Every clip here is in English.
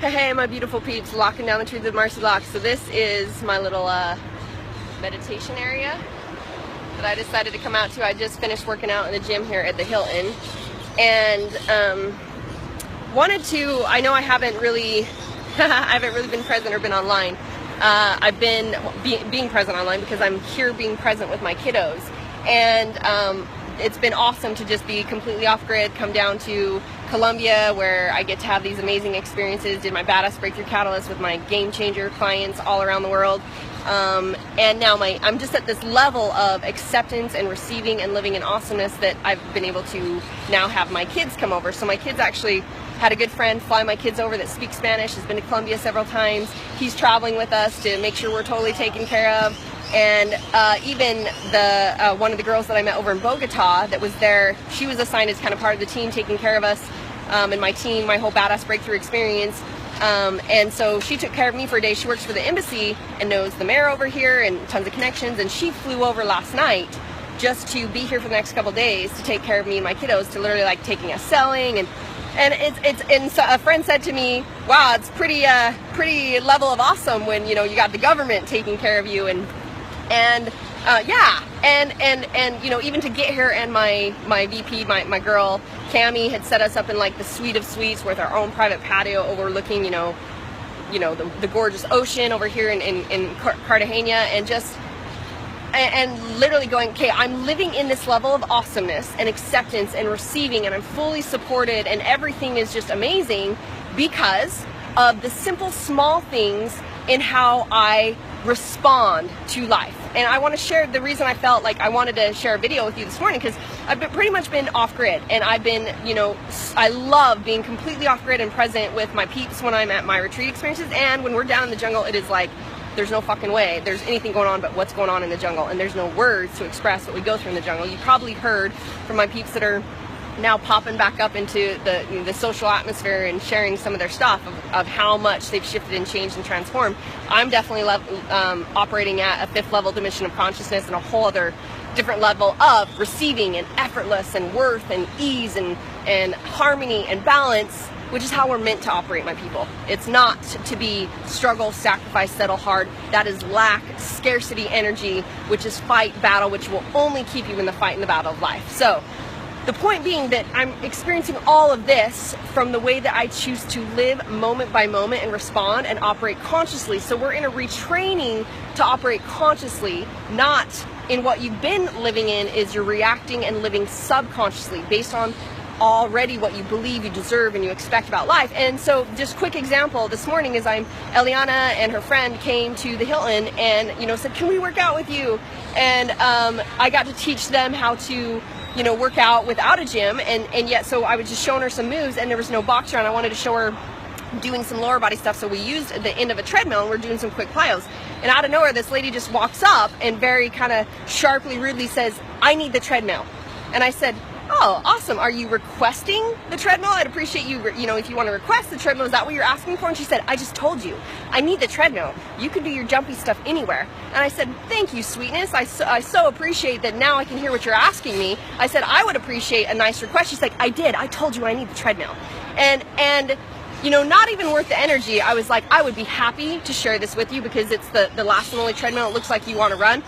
Hey, my beautiful peeps, locking down the truth with Marci Lock. So this is my little meditation area that I decided to come out to. I just finished working out in the gym here at the Hilton, and I know I haven't really been present or been online. I've been being present online because I'm here being present with my kiddos, and it's been awesome to just be completely off grid, come down to Colombia where I get to have these amazing experiences, did my Badass Breakthrough Catalyst with my game changer clients all around the world. And now I'm just at this level of acceptance and receiving and living in awesomeness that I've been able to now have my kids come over. So my kids actually had a good friend fly my kids over that speaks Spanish, has been to Colombia several times. He's traveling with us to make sure we're totally taken care of. And even one of the girls that I met over in Bogota that was there, she was assigned as kind of part of the team taking care of us and my team, my whole Badass Breakthrough experience. And so she took care of me for a day. She works for the embassy and knows the mayor over here and tons of connections. And she flew over last night just to be here for the next couple days to take care of me and my kiddos, to literally like taking us selling. And so a friend said to me, wow, it's pretty level of awesome when, you know, you got the government taking care of you. And you know, even to get here, and my VP, my girl Cami, had set us up in like the suite of suites with our own private patio overlooking, you know the gorgeous ocean over here in Cartagena, and literally going, okay, I'm living in this level of awesomeness and acceptance and receiving, and I'm fully supported, and everything is just amazing because of the simple small things in how I respond to life. And I want to share the reason I felt like I wanted to share a video with you this morning, because I've pretty much been off grid, and I've been, you know, I love being completely off grid and present with my peeps when I'm at my retreat experiences, and when we're down in the jungle, it is like there's no fucking way there's anything going on but what's going on in the jungle, and there's no words to express what we go through in the jungle. You probably heard from my peeps that are now popping back up into the social atmosphere and sharing some of their stuff of how much they've shifted and changed and transformed. I'm definitely operating at a 5th level dimension of consciousness and a whole other different level of receiving and effortless and worth and ease and harmony and balance, which is how we're meant to operate, my people. It's not to be struggle, sacrifice, settle hard. That is lack, scarcity energy, which is fight, battle, which will only keep you in the fight and the battle of life. So the point being that I'm experiencing all of this from the way that I choose to live moment by moment and respond and operate consciously. So we're in a retraining to operate consciously, not in what you've been living in is you're reacting and living subconsciously based on already what you believe you deserve and you expect about life. And so just quick example, this morning is Eliana and her friend came to the Hilton and, you know, said, can we work out with you? And I got to teach them how to, you know, work out without a gym, and yet, so I was just showing her some moves, and there was no boxer, and I wanted to show her doing some lower body stuff, so we used the end of a treadmill, and we're doing some quick plyos, and out of nowhere, this lady just walks up and very kind of sharply, rudely says, I need the treadmill. And I said, oh, awesome, are you requesting the treadmill? I'd appreciate you, you know, if you want to request the treadmill, is that what you're asking for? And she said, I just told you, I need the treadmill. You can do your jumpy stuff anywhere. And I said, thank you, sweetness. I so appreciate that now I can hear what you're asking me. I said, I would appreciate a nice request. She's like, I did. I told you I need the treadmill. And you know, not even worth the energy. I was like, I would be happy to share this with you because it's the last and only treadmill it looks like you want to run.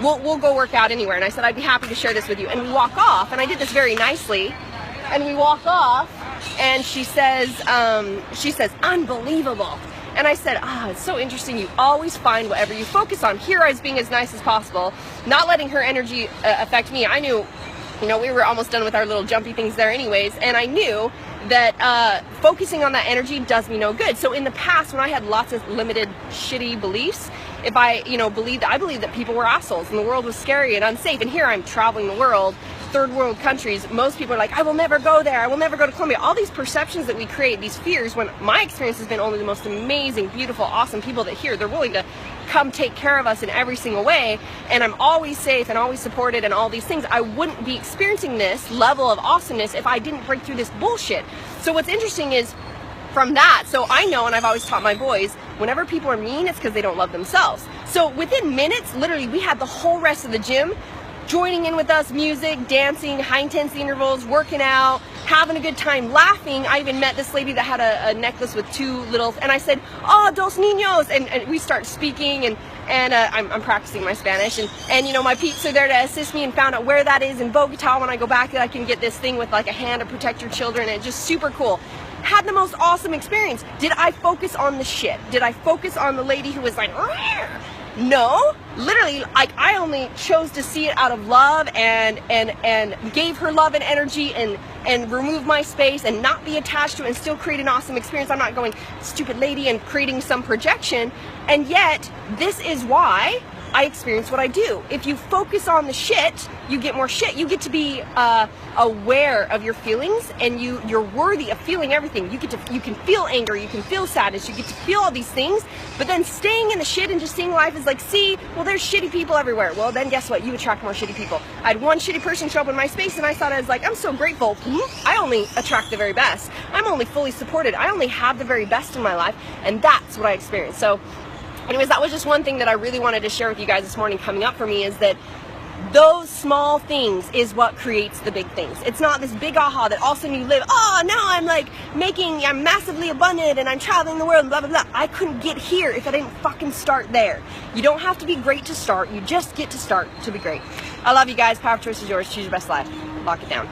We'll go work out anywhere. And I said, I'd be happy to share this with you. And we walk off, and I did this very nicely. And we walk off, and she says, unbelievable. And I said, it's so interesting. You always find whatever you focus on. Here I was being as nice as possible, not letting her energy affect me. I knew, you know, we were almost done with our little jumpy things there anyways. And I knew that focusing on that energy does me no good. So in the past, when I had lots of limited, shitty beliefs, if I, you know, I believed that people were assholes and the world was scary and unsafe. And here I'm traveling the world, third world countries. Most people are like, I will never go there. I will never go to Colombia. All these perceptions that we create, these fears, when my experience has been only the most amazing, beautiful, awesome people that here, they're willing to come take care of us in every single way. And I'm always safe and always supported and all these things. I wouldn't be experiencing this level of awesomeness if I didn't break through this bullshit. So what's interesting is, from that, so I know, and I've always taught my boys, whenever people are mean, it's because they don't love themselves. So within minutes, literally, we had the whole rest of the gym joining in with us, music, dancing, high intensity intervals, working out, having a good time, laughing. I even met this lady that had a necklace with two little, and I said, "Oh, dos niños," and we start speaking, and I'm practicing my Spanish, and you know, my peeps are there to assist me, and found out where that is in Bogota. When I go back, I can get this thing with like a hand to protect your children, and it's just super cool. Had the most awesome experience. Did I focus on the shit? Did I focus on the lady who was like, "Rrr"? No, literally, like, I only chose to see it out of love, and gave her love and energy, and remove my space and not be attached to it and still create an awesome experience. I'm not going, stupid lady, and creating some projection. And yet, this is why I experience what I do. If you focus on the shit, you get more shit. You get to be aware of your feelings, and you're worthy of feeling everything. You can feel anger, you can feel sadness, you get to feel all these things. But then staying in the shit and just seeing life as like, see, well, there's shitty people everywhere. Well, then guess what? You attract more shitty people. I had one shitty person show up in my space, and I thought, I was like, I'm so grateful. I only attract the very best. I'm only fully supported. I only have the very best in my life, and that's what I experienced. So anyways, that was just one thing that I really wanted to share with you guys this morning coming up for me, is that those small things is what creates the big things. It's not this big aha that all of a sudden you live, oh, now I'm like I'm massively abundant and I'm traveling the world, blah, blah, blah. I couldn't get here if I didn't fucking start there. You don't have to be great to start. You just get to start to be great. I love you guys. Power choice is yours. Choose your best life. Lock it down.